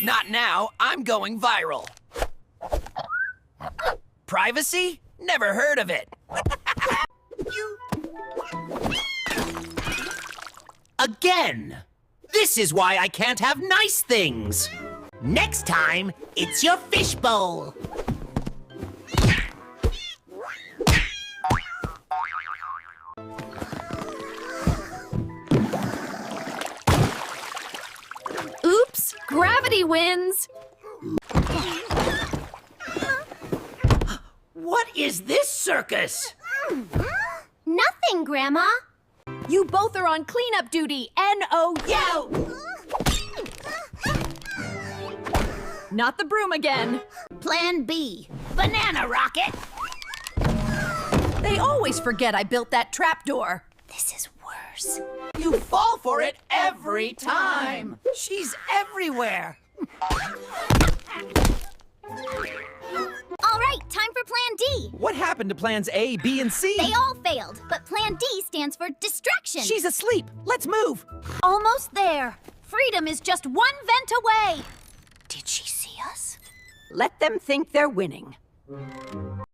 Not now. I'm going viral. Privacy? Never heard of it. Again! This is why I can't have nice things. Next time, it's your fishbowl. Oops, gravity wins. What is this circus? Nothing, Grandma. You both are on cleanup duty. N-O-U. Not the broom again. Plan B. Banana rocket. They always forget I built that trapdoor. This is worse. You fall for it every time. She's everywhere. All right, time for Plan D. What happened to plans A, B, and C? They all failed, but Plan D stands for distraction. She's asleep. Let's move. Almost there. Freedom is just one vent away. Did she see us? Let them think they're winning.